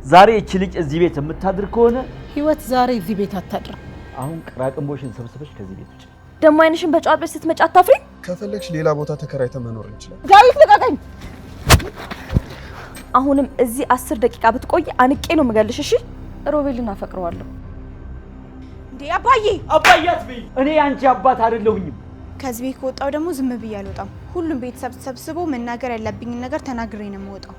ዛሬ እቺ ልጅ እዚህ ቤት የምታድር ከሆነ ህይወት ዛሬ እዚህ ቤት አታድር። አሁን ቅራቅንቦሽን ሰብስበሽ ከዚህ ቤት ውጪ። ደሞ አይንሽን በጫት ቤት ስትመጪ አታፍሪ? ከፈለግሽ ሌላ ቦታ ተከራይተን መኖር እንችላለን። ዳዊት ልቀቀኝ! አሁንም እዚህ 10 ደቂቃ ብትቆይ አንቄ ነው የምገልሽ። እሺ ሮቤልን አፈቅረዋለሁ። እንዴ አባዬ አትበይ። እኔ አንቺ አባት አይደለሁኝም። ከዚህ ቤት ከወጣው ደግሞ ዝም ብዬ አልወጣም። ሁሉም ቤተሰብ ተሰብስቦ መናገር ያለብኝን ነገር ተናግሬ ነው የምወጣው።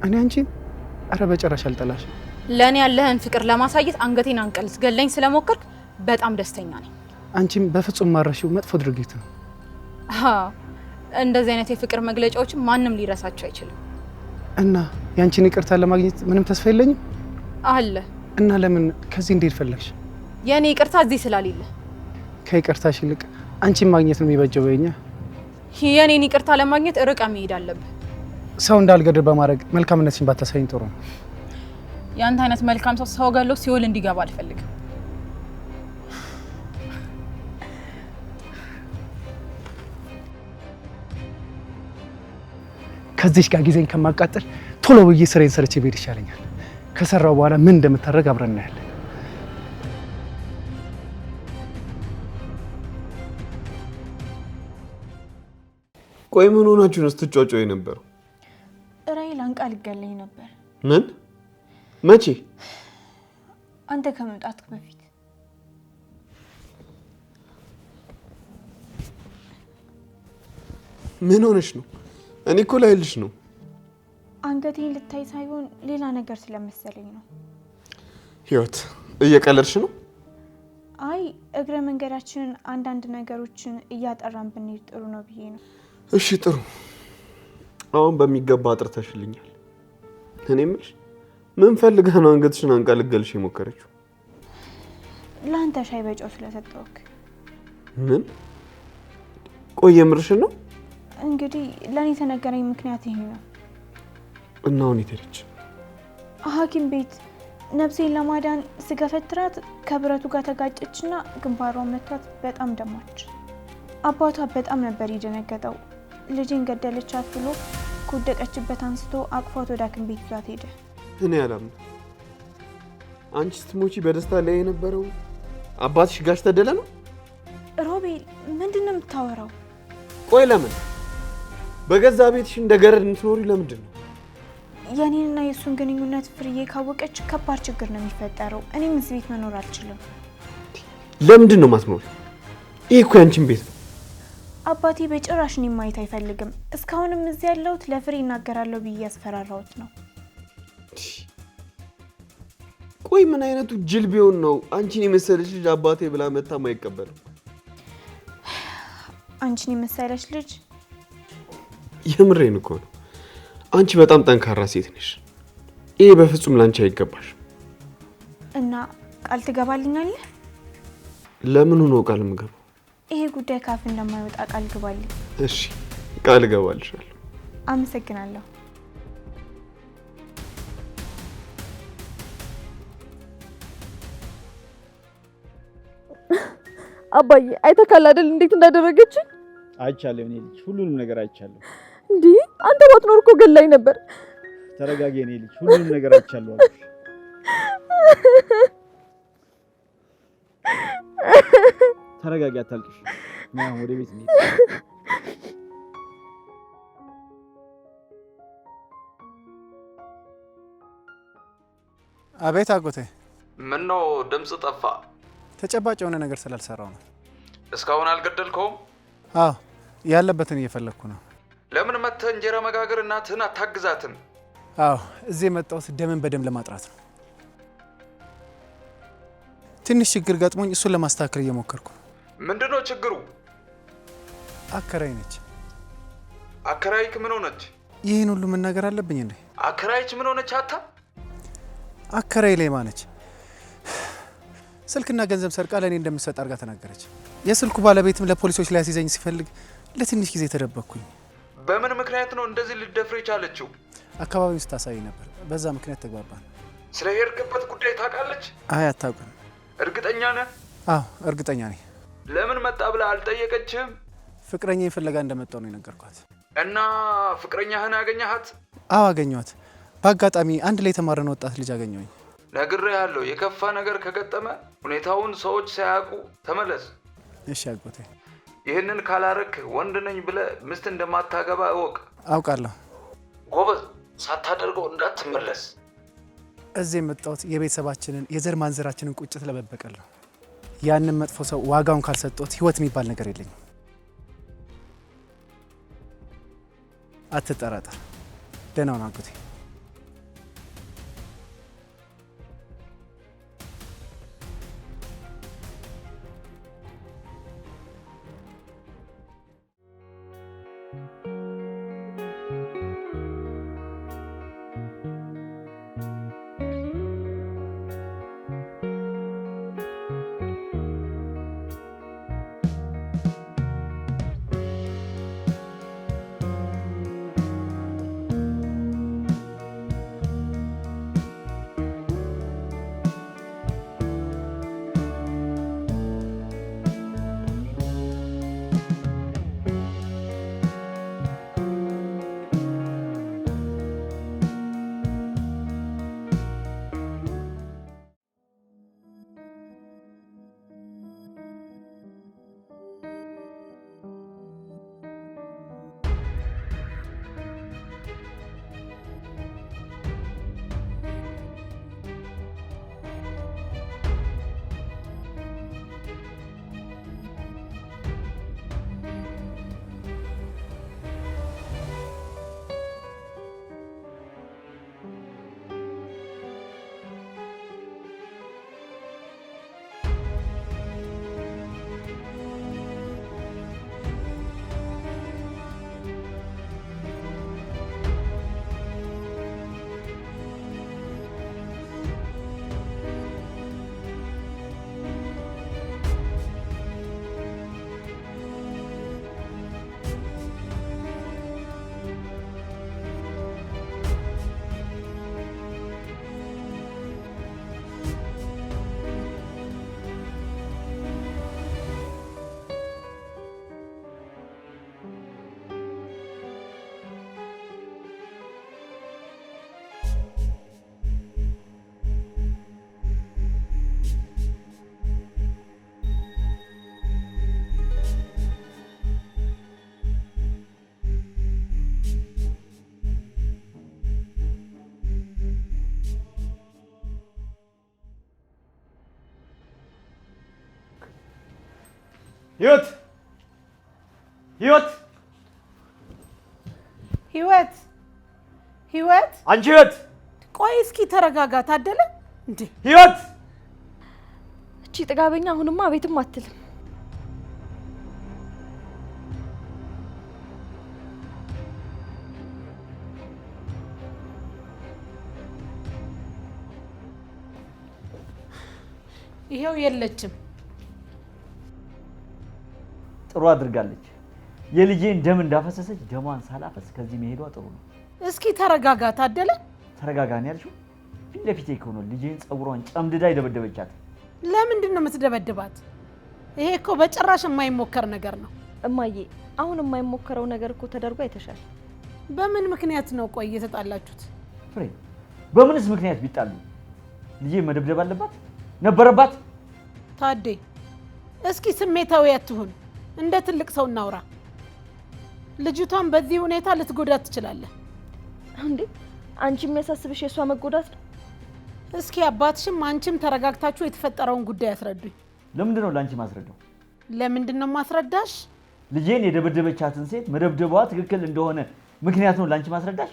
እኔ አንቺን አረ በጨራሽ አልጠላሽ። ለኔ ያለህን ፍቅር ለማሳየት አንገቴን አንቀልስ ገለኝ ስለሞከርክ በጣም ደስተኛ ነኝ። አንቺም በፍጹም ማረሽው መጥፎ ድርጊት ነው። እንደዚህ አይነት የፍቅር መግለጫዎች ማንም ሊረሳቸው አይችልም። እና ያንቺን ይቅርታ ለማግኘት ምንም ተስፋ የለኝም አለ። እና ለምን ከዚህ እንዴት ፈለግሽ? የኔ ይቅርታ እዚህ ስላልሌለ ከይቅርታሽ ይልቅ አንቺን ማግኘት ነው የሚበጀው። በእኛ የኔን ይቅርታ ለማግኘት ርቀ መሄድ አለብህ። ሰው እንዳልገድል በማድረግ መልካምነትሽን ባታሳይኝ ጥሩ ነው። ያንተ አይነት መልካም ሰው ገሎ ሲኦል እንዲገባ አልፈልግም። ከዚህ ጋር ጊዜን ከማቃጠል ቶሎ ብዬ ስሬን ሰርቼ ብሄድ ይሻለኛል። ከሰራው በኋላ ምን እንደምታደርግ አብረን እናያለን። ቆይ ምን ሆናችሁ ነው ስትጫጫው የነበረው? ራይል አንቃ ልገለኝ ነበር። ምን? መቼ? አንተ ከመምጣትክ በፊት። ምን ሆነሽ ነው? እኔ እኮ ላይልሽ ነው። አንገቴን ልታይ ሳይሆን ሌላ ነገር ስለመሰለኝ ነው። ህይወት እየቀለድሽ ነው? አይ እግረ መንገዳችንን አንዳንድ ነገሮችን እያጠራን ብንሄድ ጥሩ ነው ብዬ ነው። እሺ ጥሩ። አሁን በሚገባ አጥርተሽልኛል። እኔ የምልሽ ምን ፈልገህ ነው አንገትሽን አንቃ ልገልሽ የሞከረችው? ለአንተ ሻይ በጨው ስለሰጠውክ። ምን? ቆይ የምርሽን ነው? እንግዲህ ለኔ ተነገረኝ ምክንያት ይሄ ነው። እና አሁን የት ሐኪም ቤት ነፍሴን ለማዳን ስገፈትራት ከብረቱ ጋር ተጋጨችና ግንባሯን መቷት በጣም ደማች። አባቷ በጣም ነበር የደነገጠው። ልጄን ገደለቻት ብሎ ከወደቀችበት አንስቶ አቅፏት ወደ ሐኪም ቤት ይዟት ሄደ። እኔ አላምንም። አንቺ ስትሞቺ በደስታ ላይ የነበረው አባትሽ ጋሽ ተደለ ነው? ሮቤል ምንድነው የምታወራው? ቆይ ለምን በገዛ ቤትሽ እንደገረድ እንትኖሪ ለምንድን ነው? የኔንና የሱን ግንኙነት ፍርዬ ካወቀች ከባድ ችግር ነው የሚፈጠረው። እኔም እዚህ ቤት መኖር አልችልም። ለምንድን ነው ማትኖር? ይሄ እኮ ያንቺን ቤት ነው። አባቴ በጭራሽ እኔን ማየት አይፈልግም። እስካሁንም እዚህ ያለሁት ለፍሬ እናገራለሁ ብዬ ያስፈራራሁት ነው። ቆይ ምን አይነቱ ጅል ቢሆን ነው አንቺን የመሰለች ልጅ አባቴ ብላ መታ ማይቀበለው? አንቺን የመሰለች ልጅ? የምሬን እኮ ነው። አንቺ በጣም ጠንካራ ሴት ነሽ። ይሄ በፍጹም ላንቺ አይገባሽ። እና ቃል ትገባልኛለህ? ለምን ነው ቃል የምገባው? ይሄ ጉዳይ ካፍ እንደማይወጣ ቃል ግባልኝ። እሺ ቃል እገባልሻለሁ። አመሰግናለሁ። አባዬ አይተካል አይደል እንዴት እንዳደረገች? አይቻለሁ እኔ ልጅ ሁሉንም ነገር አይቻለሁ። እንዴ አንተ ባትኖር እኮ ገላኝ ነበር። ተረጋጊ እኔ ልጅ ሁሉንም ነገር አይቻለሁ። ተረጋጊ አታልቅሽ። ና ወደ ቤት እንሂድ። አቤት አጎቴ። ምን ነው ድምጽ ጠፋ? ተጨባጭ የሆነ ነገር ስላልሰራው ነው። እስካሁን አልገደልከውም? አዎ ያለበትን እየፈለግኩ ነው። ለምን መተህ እንጀራ መጋገር እናትህን አታግዛትም? አዎ እዚህ የመጣሁት ደምን በደም ለማጥራት ነው። ትንሽ ችግር ገጥሞኝ እሱን ለማስተካከል እየሞከርኩ ነው። ምንድነው ችግሩ? አከራይ ነች። አከራይክ ምን ሆነች? ይህን ሁሉ መናገር አለብኝ እንዴ? አከራይች ምን ሆነች? አከራይ ሌባ ነች። ስልክና ገንዘብ ሰርቃ ለኔ እንደምትሰጥ አድርጋ ተናገረች። የስልኩ ባለቤትም ለፖሊሶች ሊያስይዘኝ ሲፈልግ ለትንሽ ጊዜ ተደበቅኩኝ። በምን ምክንያት ነው እንደዚህ ልትደፍር የቻለችው? አካባቢውን ስታሳይ ነበር። በዛ ምክንያት ተግባባን። ስለ ሄድክበት ጉዳይ ታውቃለች? አይ አታውቅም። እርግጠኛ ነህ? አዎ እርግጠኛ ነኝ። ለምን መጣ ብላ አልጠየቀችህም? ፍቅረኛዬን ፍለጋ እንደመጣው ነው የነገርኳት። እና ፍቅረኛህን ያገኘሃት? አዎ አገኘኋት። በአጋጣሚ አንድ ላይ የተማረን ወጣት ልጅ አገኘሁኝ። ነግሬሃለሁ፣ የከፋ ነገር ከገጠመ ሁኔታውን ሰዎች ሳያውቁ ተመለስ። እሺ አጎቴ። ይህንን ካላረክ ወንድ ነኝ ብለህ ሚስት እንደማታገባ እወቅ። አውቃለሁ። ጎበዝ፣ ሳታደርገው እንዳትመለስ። እዚህ የመጣሁት የቤተሰባችንን የዘር ማንዘራችንን ቁጭት ለመበቀል ነው። ያንን መጥፎ ሰው ዋጋውን ካልሰጠሁት ህይወት የሚባል ነገር የለኝም። አትጠራጠር። ደህና ሁን አጎቴ። ህይወት ህይወት ህይወት ህይወት አንቺ ህይወት ቆይ እስኪ ተረጋጋ ታደለ እንዴ ህይወት እቺ ጥጋበኛ አሁንማ ቤትም አትልም። ይሄው የለችም። ጥሩ አድርጋለች። የልጄን ደም እንዳፈሰሰች ደሟን ሳላፈስ ከዚህ መሄዷ ጥሩ ነው። እስኪ ተረጋጋ ታደለ። ተረጋጋን ያልሽው ፊት ለፊቴ እኮ ነው። ልጄን ጸጉሯን ጨምድዳ የደበደበቻት። ለምንድን ነው የምትደበድባት? ይሄ እኮ በጭራሽ የማይሞከር ነገር ነው። እማዬ አሁን የማይሞከረው ነገር እኮ ተደርጎ አይተሻል። በምን ምክንያት ነው ቆይ የተጣላችሁት? ፍሬ በምንስ ምክንያት ቢጣሉ ልጄ መደብደብ አለባት ነበረባት? ታዴ እስኪ ስሜታዊ አትሁን። እንደ ትልቅ ሰው እናውራ። ልጅቷን በዚህ ሁኔታ ልትጎዳት ትችላለህ እንዴ? አንቺ የሚያሳስብሽ የሷ መጎዳት ነው? እስኪ አባትሽም አንቺም ተረጋግታችሁ የተፈጠረውን ጉዳይ አስረዱኝ። ለምንድን ነው ላንቺ ማስረዳው? ለምንድን ነው ማስረዳሽ? ልጄን የደበደበቻትን ሴት መደብደቧ ትክክል እንደሆነ ምክንያት ነው ላንቺ ማስረዳሽ?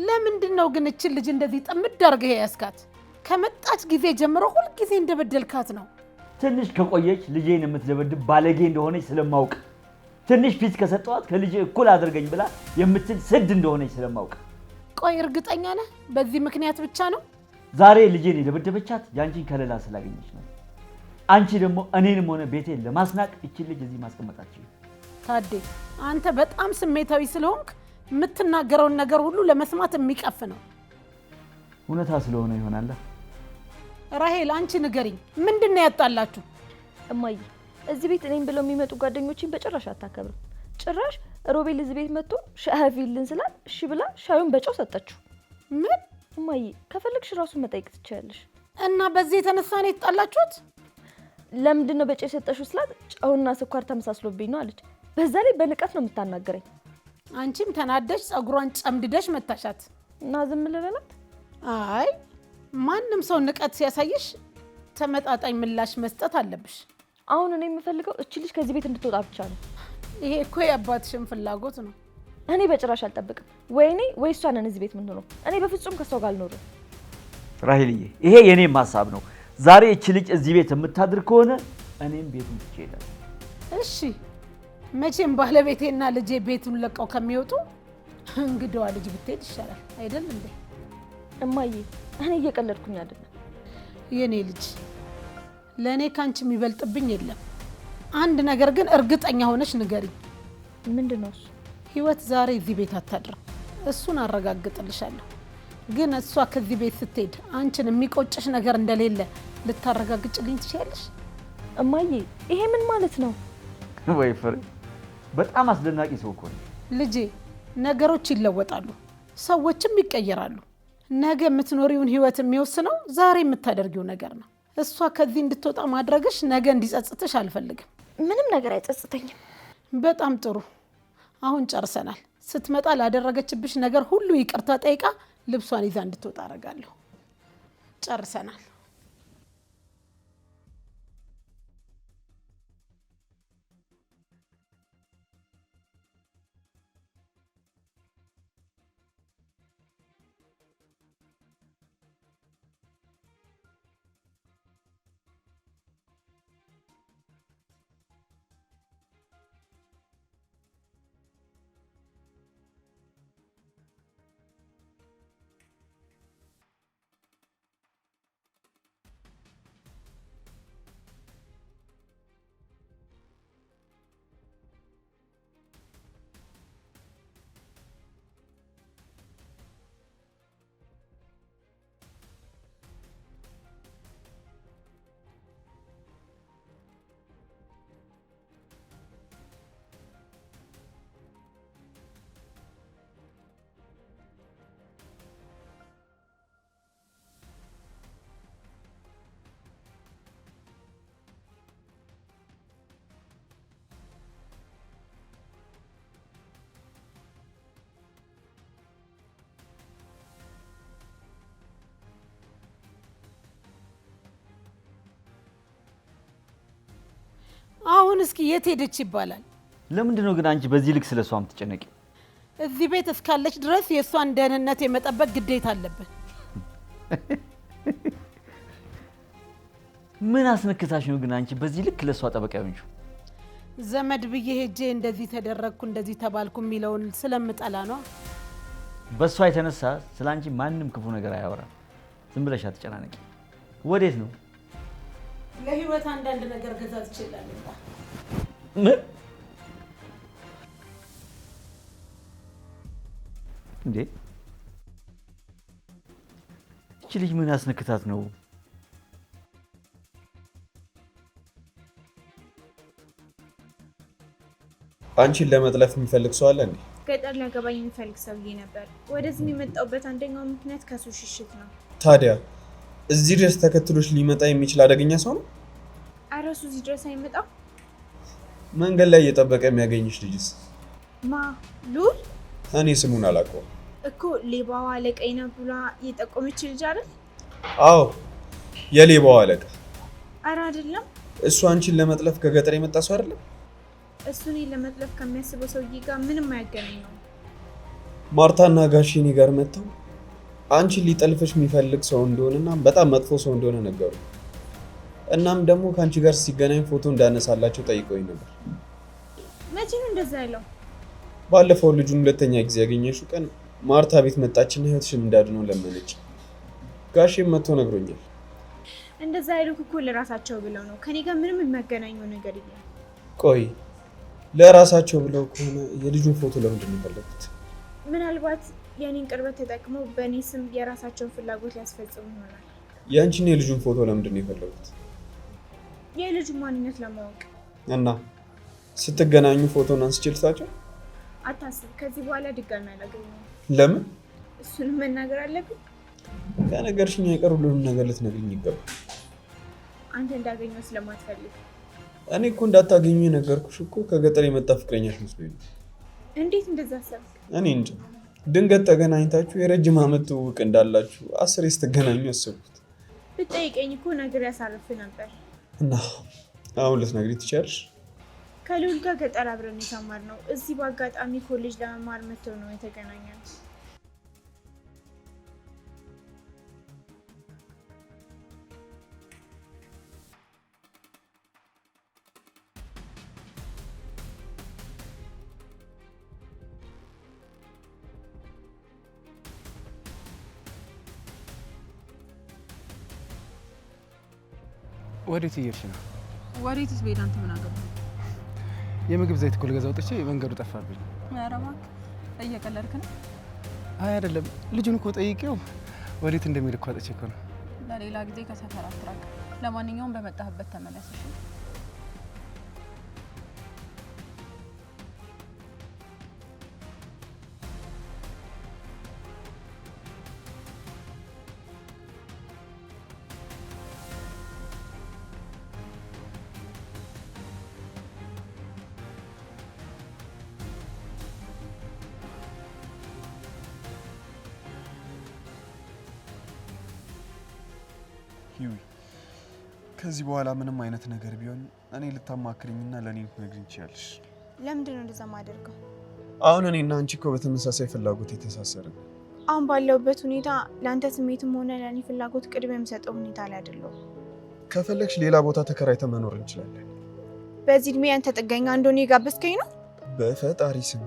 ለምንድን ነው ግን እቺ ልጅ እንደዚህ ጥምድ አድርገህ ያስካት? ከመጣች ጊዜ ጀምሮ ሁሉ ጊዜ እንደበደልካት ነው። ትንሽ ከቆየች ልጄን የምትደበድብ ባለጌ እንደሆነች ስለማውቅ፣ ትንሽ ፊት ከሰጠዋት ከልጄ እኩል አድርገኝ ብላ የምትል ስድ እንደሆነች ስለማውቅ። ቆይ እርግጠኛ ነህ በዚህ ምክንያት ብቻ ነው? ዛሬ ልጄን የደበደበቻት ያንቺን ከለላ ስላገኘች ነው። አንቺ ደግሞ እኔንም ሆነ ቤቴን ለማስናቅ እቺን ልጅ እዚህ ማስቀመጣችሁ። ታዴ አንተ በጣም ስሜታዊ ስለሆንክ የምትናገረውን ነገር ሁሉ ለመስማት የሚቀፍ ነው። እውነታ ስለሆነ ይሆናል። ራሄል አንቺ ንገሪኝ፣ ምንድነው ያጣላችሁ? እማዬ እዚህ ቤት እኔን ብለው የሚመጡ ጓደኞችን በጭራሽ አታከብርም። ጭራሽ ሮቤል እዚህ ቤት መጥቶ ሻይ አፍይልን ስላት እሺ ብላ ሻዩን በጨው ሰጠችው። ምን? እማዬ ከፈለግሽ ራሱን መጠየቅ ትችያለሽ። እና በዚህ የተነሳ ነው የተጣላችሁት? ለምንድን ነው በጨው የሰጠሽው ስላት ጨውና ስኳር ተመሳስሎብኝ ነው አለች። በዛ ላይ በንቀት ነው የምታናገረኝ። አንቺም ተናደሽ ጸጉሯን ጨምድደሽ መታሻት እና ዝም ልበላት? አይ ማንም ሰው ንቀት ሲያሳይሽ ተመጣጣኝ ምላሽ መስጠት አለብሽ። አሁን እኔ የምፈልገው እቺ ልጅ ከዚህ ቤት እንድትወጣ ብቻ ነው። ይሄ እኮ የአባትሽን ፍላጎት ነው። እኔ በጭራሽ አልጠብቅም። ወይኔ ወይ እሷ ነን እዚህ ቤት ምን ሆኖ። እኔ በፍጹም ከሰው ጋር አልኖርም። ራሄልዬ ይሄ የኔም ሀሳብ ነው። ዛሬ እቺ ልጅ እዚህ ቤት የምታድር ከሆነ እኔም ቤቱን ትቼ እሄዳለሁ። እሺ መቼም ባለቤቴና ልጄ ቤቱን ለቀው ከሚወጡ እንግዳዋ ልጅ ብትሄድ ይሻላል አይደል እንዴ? እማዬ እኔ እየቀለድኩኝ አይደለም። የኔ ልጅ ለእኔ ካንቺ የሚበልጥብኝ የለም። አንድ ነገር ግን እርግጠኛ ሆነሽ ንገሪኝ። ምንድን ነው እሱ? ህይወት ዛሬ እዚህ ቤት አታድርም። እሱን አረጋግጥልሻለሁ። ግን እሷ ከዚህ ቤት ስትሄድ አንቺን የሚቆጭሽ ነገር እንደሌለ ልታረጋግጭልኝ ትችያለሽ? እማዬ ይሄ ምን ማለት ነው? ወይ ፍሬ በጣም አስደናቂ ሰው እኮ ነው። ልጄ ነገሮች ይለወጣሉ፣ ሰዎችም ይቀየራሉ። ነገ የምትኖሪውን ህይወት የሚወስነው ዛሬ የምታደርጊው ነገር ነው። እሷ ከዚህ እንድትወጣ ማድረግሽ ነገ እንዲጸጽትሽ አልፈልግም። ምንም ነገር አይጸጽተኝም። በጣም ጥሩ። አሁን ጨርሰናል። ስትመጣ ላደረገችብሽ ነገር ሁሉ ይቅርታ ጠይቃ ልብሷን ይዛ እንድትወጣ አደርጋለሁ። ጨርሰናል። አሁን እስኪ የት ሄደች ይባላል? ለምንድን ነው ግን አንቺ በዚህ ልክ ስለሷ የምትጨነቂው? እዚህ ቤት እስካለች ድረስ የእሷን ደህንነት የመጠበቅ ግዴታ አለብን። ምን አስነክታሽ ነው ግን አንቺ በዚህ ልክ ለሷ ጠበቃ ሆንሽው? ዘመድ ብዬ ሄጄ እንደዚህ ተደረግኩ እንደዚህ ተባልኩ የሚለውን ስለምጠላ ነው። በሷ የተነሳ ስለ አንቺ ማንም ክፉ ነገር አያወራም። ዝም ብለሽ አትጨናነቂ። ወዴት ነው? ለህይወት አንዳንድ ነገር ገዛት ይችላል። ምን እንዴ? እቺ ልጅ ምን አስነክታት ነው? አንቺን ለመጥለፍ የሚፈልግ ሰው አለ እንዴ? ገጠር ሊያገባኝ የሚፈልግ ሰውዬ ነበር። ወደዚህ የመጣሁበት አንደኛው ምክንያት ከሱ ሽሽት ነው። ታዲያ እዚህ ድረስ ተከትሎሽ ሊመጣ የሚችል አደገኛ ሰው ነው? ኧረ እሱ እዚህ ድረስ አይመጣም። መንገድ ላይ እየጠበቀ የሚያገኝሽ ልጅስ? ማ ሉል? እኔ ስሙን አላውቀውም እኮ ሌባዋ አለቃዬ ነው ብላ የጠቆመች ልጅ አይደል? አዎ የሌባው አለቃ። ኧረ አይደለም። እሱ አንቺን ለመጥለፍ ከገጠር የመጣ ሰው አይደለም? እሱ እኔን ለመጥለፍ ከሚያስበው ሰውዬ ጋር ምንም አያገናኘውም። ማርታና ጋሼ እኔ ጋር መጥተው አንቺን ሊጠልፍሽ የሚፈልግ ሰው እንደሆነና በጣም መጥፎ ሰው እንደሆነ ነገሩ። እናም ደግሞ ከአንቺ ጋር ሲገናኝ ፎቶ እንዳነሳላቸው ጠይቀውኝ ነበር። መቼ ነው እንደዛ ያለው? ባለፈው ልጁን ሁለተኛ ጊዜ ያገኘሽው ቀን ማርታ ቤት መጣችና ህይወትሽን እንዳድነው ለመነች። ጋሼም መጥቶ ነግሮኛል። እንደዛ ያሉት እኮ ለራሳቸው ብለው ነው። ከኔ ጋር ምንም የሚያገናኘው ነገር የለም። ቆይ ለራሳቸው ብለው ከሆነ የልጁን ፎቶ ለምንድን ነው የፈለጉት? ምናልባት የኔን ቅርበት ተጠቅመው በእኔ ስም የራሳቸውን ፍላጎት ሊያስፈጽሙ ይሆናል። ያንቺን የልጁን ፎቶ ለምንድን ነው የፈለጉት? የልጁ ማንነት ለማወቅ። እና ስትገናኙ ፎቶን አንስቼ ልሳቸው? አታስብ፣ ከዚህ በኋላ ድጋሚ አላገኘሁም። ለምን? እሱንም መናገር አለብኝ? ከነገርሽኝ አይቀር ሁሉንም ነገር ልትነግሪኝ ይገባል። አንተ እንዳገኘው ስለማትፈልግ። እኔ እኮ እንዳታገኙ የነገርኩሽ እኮ ከገጠር የመጣ ፍቅረኛሽ መስሎኝ ነው። እንዴት እንደዛ አሰብክ? እኔ እንጃ። ድንገት ተገናኝታችሁ የረጅም ዓመት ትውውቅ እንዳላችሁ 10 ስትገናኙ አሰብኩት። ብትጠይቀኝ እኮ ነገር ያሳርፍ ነበር። እና አሁን ልትነግሪኝ ትችያለሽ? ከልዑል ጋር ገጠር አብረን የተማርነው እዚህ በአጋጣሚ ኮሌጅ ለመማር መጥተው ነው የተገናኘነው። ወዴት እየሄድሽ ነው? ወዴትስ ብሄድ አንተ ምን አገባህ? የምግብ ዘይት እኮ ልገዛ ወጥቼ መንገዱ ጠፋብኝ። ኧረ እባክህ እየቀለድክ ነው? አይ አይደለም፣ ልጁን እኮ ጠይቄው ወዴት እንደሚሄድ እኮ አጥቼ እኮ ነው። ለሌላ ጊዜ ከሰፈር አትራቅ። ለማንኛውም በመጣህበት ተመለስ እሺ? ሂዊ፣ ከዚህ በኋላ ምንም አይነት ነገር ቢሆን እኔ ልታማክሪኝና ለኔ ልትነግሪኝ ትችያለሽ። ለምንድን ነው እንደዛ ማደርገው? አሁን እኔና አንቺ እኮ በተመሳሳይ ፍላጎት የተሳሰርን። አሁን ባለሁበት ሁኔታ ለአንተ ስሜትም ሆነ ለእኔ ፍላጎት ቅድሚያ የምሰጠው ሁኔታ ላይ አይደለሁም። ከፈለግሽ ሌላ ቦታ ተከራይተን መኖር እንችላለን። በዚህ እድሜ አንተ ጥገኛ እንደሆነ የጋበዝከኝ ነው? በፈጣሪ ስም።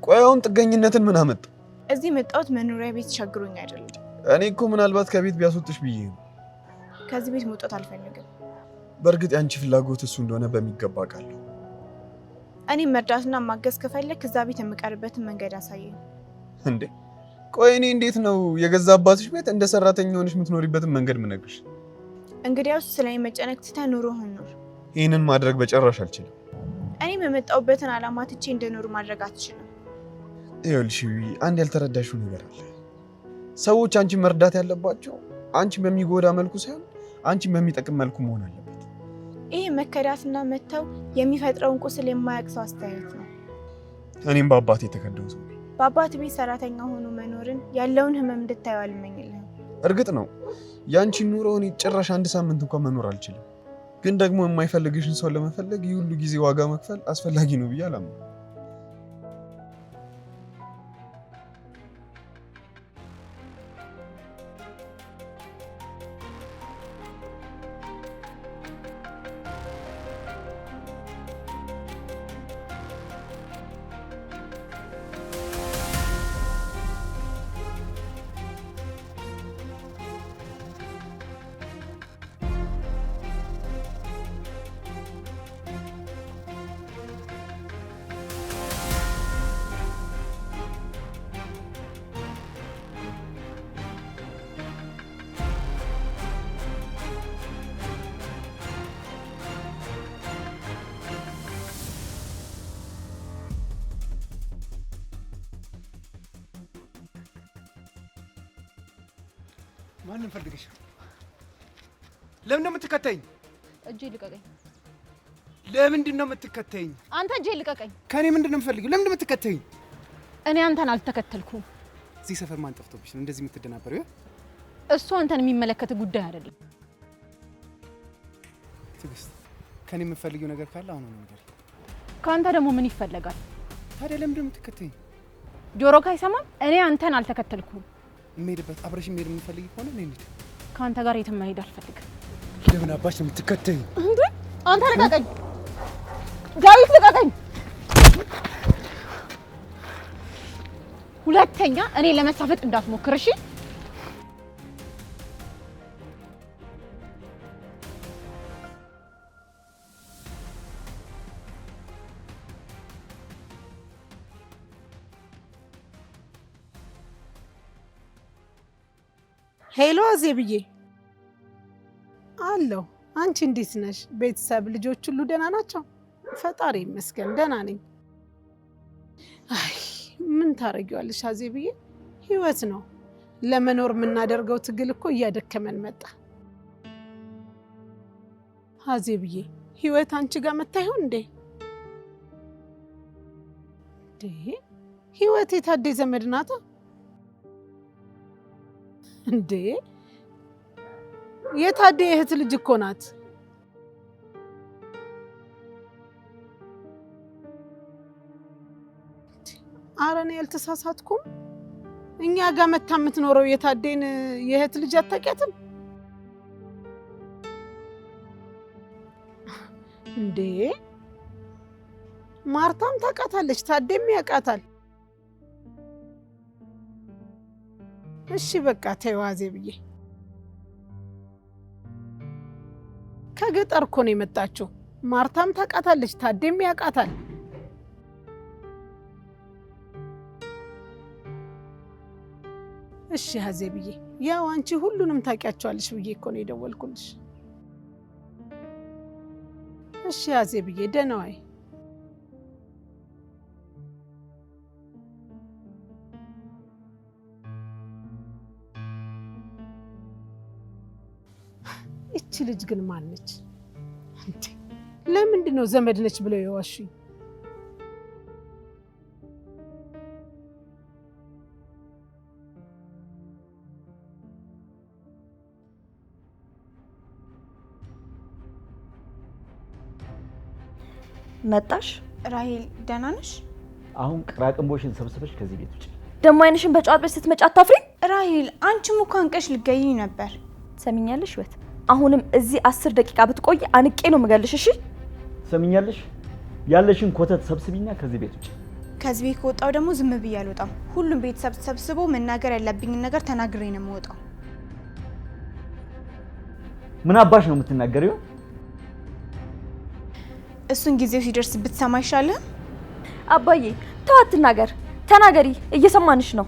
ቆይ አሁን ጥገኝነትን ምን አመጣ? እዚህ መጣሁት መኖሪያ ቤት ቸግሮኝ አይደለም። እኔ እኮ ምናልባት ከቤት ቢያስወጥሽ ብዬ ነው። ከዚህ ቤት መውጣት አልፈልግም። በእርግጥ ያንቺ ፍላጎት እሱ እንደሆነ በሚገባ አውቃለሁ። እኔም መርዳትና ማገዝ ከፈለክ ከዛ ቤት የምቀርበትን መንገድ አሳየኝ። እንዴ ቆይ እኔ እንዴት ነው የገዛ አባትሽ ቤት እንደ ሰራተኛ ሆነሽ የምትኖሪበትን መንገድ ምነግርሽ? እንግዲያውስ ስለኔ መጨነቅ ትተህ ኑሮህን ኑር። ይህንን ማድረግ በጭራሽ አልችልም። እኔም የመጣሁበትን ዓላማ ትቼ እንድኖር ማድረግ አትችልም። ይኸውልሽ አንድ ያልተረዳሽው ነገር አለ። ሰዎች አንቺን መርዳት ያለባቸው አንቺን በሚጎዳ መልኩ ሳይሆን አንቺን በሚጠቅም መልኩ መሆን አለበት። ይሄ መከዳትና መተው የሚፈጥረውን ቁስል የማያውቅ ሰው አስተያየት ነው። እኔም በአባቴ የተከዳው ሰው ነኝ። በአባት ቤት ሰራተኛ ሆኖ መኖርን ያለውን ህመም እንድታየው አልመኝልህም። እርግጥ ነው ያንቺን ኑሮ እኔ ጭራሽ አንድ ሳምንት እንኳን መኖር አልችልም። ግን ደግሞ የማይፈልግሽን ሰው ለመፈለግ ይህ ሁሉ ጊዜ ዋጋ መክፈል አስፈላጊ ነው ብዬ አላምንም። ማንን ፈልገሽ? ለምን ነው የምትከተይኝ? እጄ ልቀቀኝ። ለምንድን ነው የምትከተይኝ? አንተ እጄ ልቀቀኝ። ከኔ ምንድን ነው የምትፈልጊው? ለምን ነው የምትከተይኝ? እኔ አንተን አልተከተልኩም። እዚህ ሰፈር ማን ጠፍቶብሽ ነው እንደዚህ የምትደናበሪው? እሱ አንተን የሚመለከት ጉዳይ አይደለም። ትዕግስት፣ ከኔ የምትፈልጊው ነገር ካለ አሁን ነው ነገር። ከአንተ ደግሞ ምን ይፈለጋል? ታዲያ ለምንድን ነው የምትከተይኝ? ጆሮ ካይሰማም እኔ አንተን አልተከተልኩም። የምሄድበት አብረሽ መሄድ የምትፈልጊ ከሆነ እኔ እንሂድ። ከአንተ ጋር የትም መሄድ አልፈልግም። ለምን አባሽ ነው የምትከተይኝ? እንዴ አንተ ልቀቀኝ! ዳዊት ልቀቀኝ! ሁለተኛ እኔ ለመሳፈጥ እንዳትሞክር እሺ? ሄሎ አዜብዬ፣ አለሁ። አንቺ እንዴት ነሽ? ቤተሰብ፣ ልጆች ሁሉ ደህና ናቸው? ፈጣሪ ይመስገን ደህና ነኝ። አይ ምን ታረጊዋለሽ አዜብዬ? ህይወት ነው። ለመኖር የምናደርገው ትግል እኮ እያደከመን መጣ። አዜብዬ ህይወት አንቺ ጋር መታ ይሆን እንዴ? ህይወት የታዴ ዘመድ ናታ እንዴ? የታዴ እህት ልጅ እኮ ናት። ኧረ እኔ ያልተሳሳትኩም። እኛ ጋር መታ የምትኖረው የታዴን የእህት ልጅ አታውቂያትም እንዴ? ማርታም ታውቃታለች፣ ታዴም ያውቃታል። እሺ በቃ ተይው አዜብዬ። ከገጠር እኮ ነው የመጣችው። ማርታም ታውቃታለች፣ ታዴም ያውቃታል። እሺ አዜብዬ፣ ያው አንቺ ሁሉንም ታውቂያቸዋለሽ ብዬ እኮ ነው የደወልኩልሽ። እሺ አዜብዬ ደህና ዋይ። እቺ ልጅ ግን ማን ነች? ለምንድን ነው ዘመድ ነች ብለው የዋሹኝ? መጣሽ? ራሄል ደህና ነሽ? አሁን ቅራቅንቦሽን ሰብስበሽ ከዚህ ቤት ውጪ። ደሞ አይንሽን በጨዋት ቤት ስትመጪ አታፍሪ? ራሄል አንቺም እኮ አንቀሽ ልትገይኝ ነበር። ሰሚኛለሽ? ወት አሁንም እዚህ 10 ደቂቃ ብትቆይ አንቄ ነው የምገልሽ። እሺ ሰሚኛለሽ? ያለሽን ኮተት ሰብስቢና ከዚህ ቤት ውጪ። ከዚህ ቤት ከወጣው ደግሞ ዝም ብዬ አልወጣም። ሁሉም ቤተሰብ ተሰብስቦ መናገር ያለብኝን ነገር ተናግሬ ነው የምወጣው። ምን አባሽ ነው የምትናገሪው? እሱን ጊዜው ሲደርስ ብትሰማ ይሻልህ። አባዬ ተው አትናገር፣ ተናገሪ፣ እየሰማንሽ ነው።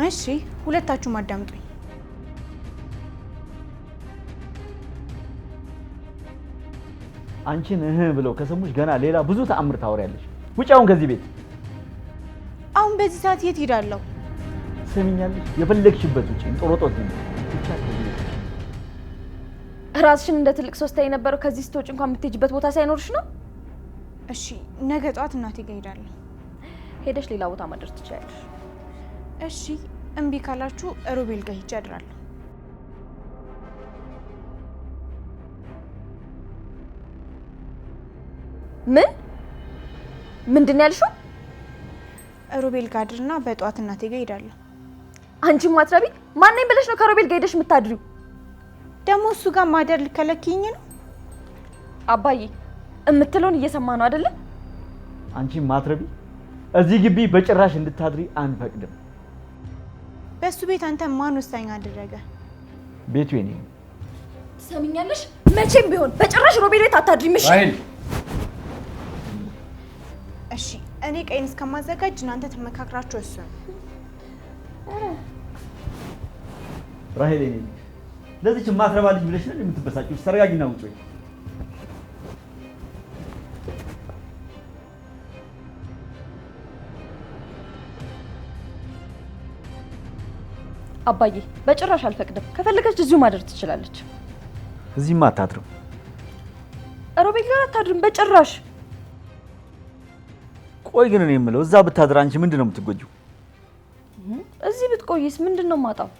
እሺ ሁለታችሁም አዳምጡኝ። አንቺን ብለው ከሰሙሽ ገና ሌላ ብዙ ተአምር ታወሪያለሽ። ውጪ አሁን ከዚህ ቤት። አሁን በዚህ ሰዓት የት ሄዳለሁ? ሰሚኛለሽ? የፈለግሽበት ውጪ። እንጦሮጦት ብቻ ከዚህ ቤት ራስሽን እንደ ትልቅ ሶስታ የነበረው ከዚህ ስትወጪ እንኳን የምትሄጂበት ቦታ ሳይኖርሽ ነው። እሺ ነገ ጧት እናቴ ጋር ሄዳለሁ። ሄደሽ ሌላ ቦታ ማድረስ ትችያለሽ። እሺ እምቢ ካላችሁ ሮቤል ጋር ሂጅ አድራለሁ። ምንድን ያልሽው? ሮቤል ጋር አድርና በጧት እናቴ ጋር ሄዳለሁ። አንቺ ማትረቢ ማን ነኝ ብለሽ ነው ከሮቤል ጋር ሄደሽ የምታድሪው? ደግሞ እሱ ጋር ማደር ልከለኪኝ ነው? አባዬ እምትለውን እየሰማ ነው አይደለ? አንቺ ማትረቢ እዚህ ግቢ በጭራሽ እንድታድሪ አንፈቅድም። በሱ ቤት አንተ ማን ወሳኝ አደረገ? ቤቱ የኔ ነው። ትሰሚኛለሽ? መቼም ቢሆን በጭራሽ ሮቤል ቤት አታድሪም። እሺ እሺ እኔ ቀይን እስከማዘጋጅ እናንተ ተመካክራችሁ እሱን ራሄል የኔ ልጅ ለዚች ማትረባ ልጅ ብለሽ ነው የምትበሳጪው? ተረጋጊና ውጪ። አባዬ በጭራሽ አልፈቅድም። ከፈለገች እዚሁ ማደር ትችላለች። እዚህማ አታድርም። ሮቤል ጋር አታድርም በጭራሽ። ቆይ ግን እኔ የምለው እዛ ብታድር አንቺ ምንድን ነው የምትጎጂው? እዚህ ብትቆይስ ምንድን ነው የማጣው?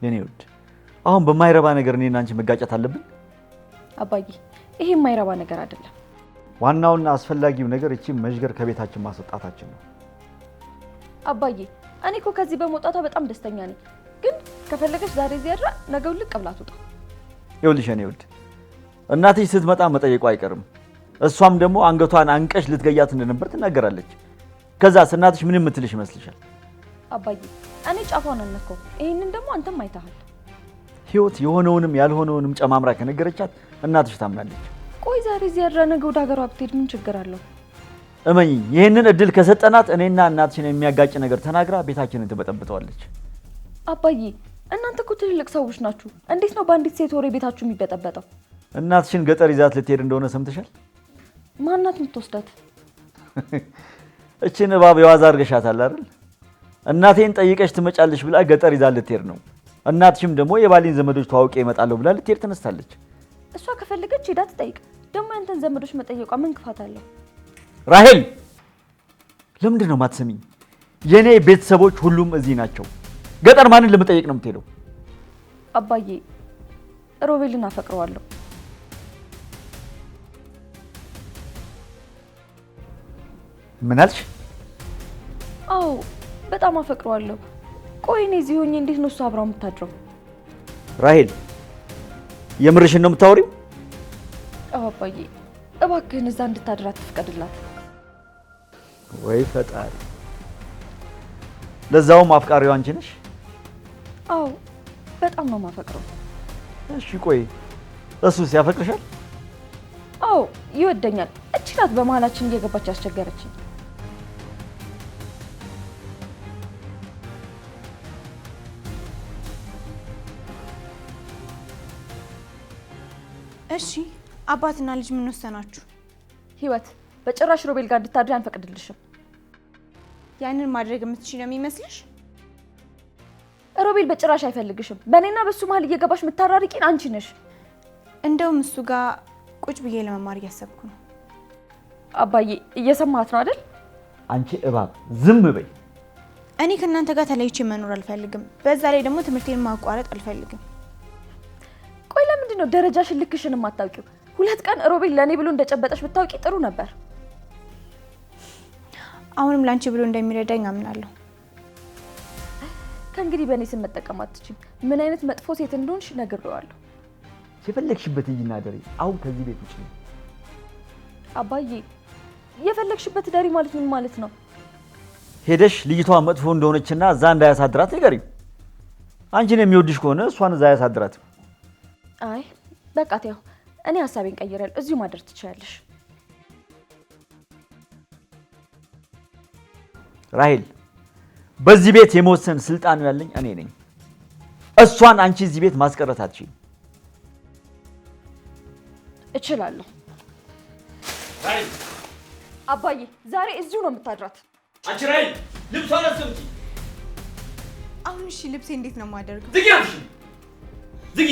የኔ ውድ አሁን በማይረባ ነገር እኔና አንቺ መጋጨት አለብን? አባዬ ይሄ የማይረባ ነገር አይደለም። ዋናውና አስፈላጊው ነገር እቺ መዥገር ከቤታችን ማስወጣታችን ነው። አባዬ እኔ እኮ ከዚህ በመውጣቷ በጣም ደስተኛ ነኝ። ግን ከፈለገች ዛሬ እዚህ አድራ ነገው ልቅ ብላ ትውጣ። ይኸውልሽ የኔ ውድ እናትሽ ስትመጣ መጠየቁ አይቀርም። እሷም ደግሞ አንገቷን አንቀሽ ልትገያት እንደነበር ትናገራለች። ከዛስ እናትሽ ምን የምትልሽ ይመስልሻል? አባዬ እኔ ጫፏን አነካው። ይሄንን ደግሞ አንተም አይተሃል። ህይወት የሆነውንም ያልሆነውንም ጨማምራ ከነገረቻት እናትሽ ታምናለች። ቆይ ዛሬ እዚህ አድራ ነገው ወደ ሀገሯ ብትሄድ ምን ችግር አለው? እመኚኝ፣ ይህንን እድል ከሰጠናት እኔና እናትሽን የሚያጋጭ ነገር ተናግራ ቤታችንን ትበጠብጠዋለች። አባዬ እናንተ እኮ ትልልቅ ሰዎች ናችሁ። እንዴት ነው በአንዲት ሴት ወሬ ቤታችሁ የሚበጠበጠው? እናትሽን ገጠር ይዛት ልትሄድ እንደሆነ ሰምተሻል? ማናት የምትወስዳት? እችን እባብ የዋዛ አድርገሻታል አይደል? እናቴን ጠይቀሽ ትመጫለሽ ብላ ገጠር ይዛ ልትሄድ ነው። እናትሽም ደግሞ የባሌን ዘመዶች ተዋውቄ እመጣለሁ ብላ ልትሄድ ተነስታለች። እሷ ከፈለገች ሄዳ ትጠይቅ። ደግሞ ያንተን ዘመዶች መጠየቋ ምን ክፋት አለው? ራሄል ለምንድን ነው የማትሰሚኝ? የኔ ቤተሰቦች ሁሉም እዚህ ናቸው። ገጠር ማንን ለመጠየቅ ነው የምትሄደው? አባዬ ሮቤልን አፈቅረዋለሁ። ምን አልሽ? አዎ በጣም አፈቅረዋለሁ። ቆይ እኔ እዚህ ሆኜ እንዴት ነው እሱ አብራው የምታድረው? ራሄል የምርሽን ነው የምታወሪው? አዎ አባዬ እባክህን እዛ እንድታድራት ትፍቀድላት። ወይ ፈጣሪ! ለዛውም አፍቃሪው አንቺ ነሽ? አዎ በጣም ነው የማፈቅረው። እሺ ቆይ እሱስ ያፈቅርሻል? አዎ ይወደኛል። እቺ ናት በመሀላችን እየገባች ያስቸገረችኝ። እሺ አባትና ልጅ ምን ወሰናችሁ? ህይወት በጭራሽ ሮቤል ጋር እንድታድሪ አንፈቅድልሽም። ያንን ማድረግ የምትችይ ነው የሚመስልሽ? ሮቤል በጭራሽ አይፈልግሽም። በእኔና በሱ መሀል እየገባሽ የምታራርቂን አንቺ ነሽ። እንደውም እሱ ጋር ቁጭ ብዬ ለመማር እያሰብኩ ነው። አባዬ እየሰማት ነው አይደል? አንቺ እባብ ዝም በይ። እኔ ከእናንተ ጋር ተለይቼ መኖር አልፈልግም። በዛ ላይ ደግሞ ትምህርቴን ማቋረጥ አልፈልግም። ቆይ ለምንድን ነው ደረጃሽን ልክሽን የማታውቂው? 2 ቀን ሮቤል ለኔ ብሎ እንደጨበጠሽ ብታውቂ ጥሩ ነበር። አሁንም ላንቺ ብሎ እንደሚረዳኝ አምናለሁ። ከእንግዲህ በእኔ ስም መጠቀም አትችይም። ምን አይነት መጥፎ ሴት እንደሆንሽ ነግሬዋለሁ። የፈለግሽበት ሂጂና ደሪ። አሁን ከዚህ ቤት ውጪ። አባዬ የፈለግሽበት ደሪ ማለት ምን ማለት ነው? ሄደሽ ልጅቷ መጥፎ እንደሆነችና እዛ እንዳያሳድራት ንገሪው። አንቺን የሚወድሽ ከሆነ እሷን እዛ ያሳድራት። አይ በቃ ተይው። እኔ ሀሳቤን ቀይሬያለሁ። እዚሁ ማደር ትችያለሽ። ራሄል በዚህ ቤት የመወሰን ስልጣኑ ያለኝ እኔ ነኝ። እሷን አንቺ እዚህ ቤት ማስቀረት አትችይም። እችላለሁ። አባዬ ዛሬ እዚሁ ነው የምታድራት። አንቺ ራሄል ልብሷን አስቀምጪ። አሁን እሺ ልብሴ እንዴት ነው የማደርገው? ዝጊ አልሽ። ዝጊ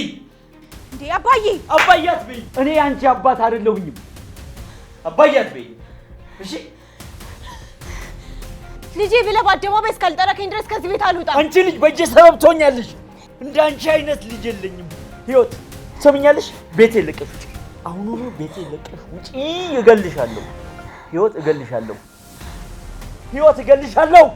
እንዴ አባዬ! አባዬ አትበይ። እኔ አንቺ አባት አይደለሁኝም። አባዬ አትበይ። እሺ ልጄ ብለህ በአደባባይ እስካልጠራከኝ ድረስ ከዚህ ቤት አልወጣም። አንቺ ልጅ በእጄ ሰበብ ትሆኛለሽ። እንደ አንቺ አይነት ልጅ የለኝም። ህይወት ሰምኛለሽ? ቤቴ ለቀሽ ውጪ። አሁኑኑ ቤቴ ለቀሽ ውጪ። እገልሻለሁ። ህይወት እገልሻለሁ። ህይወት እገልሻለሁ።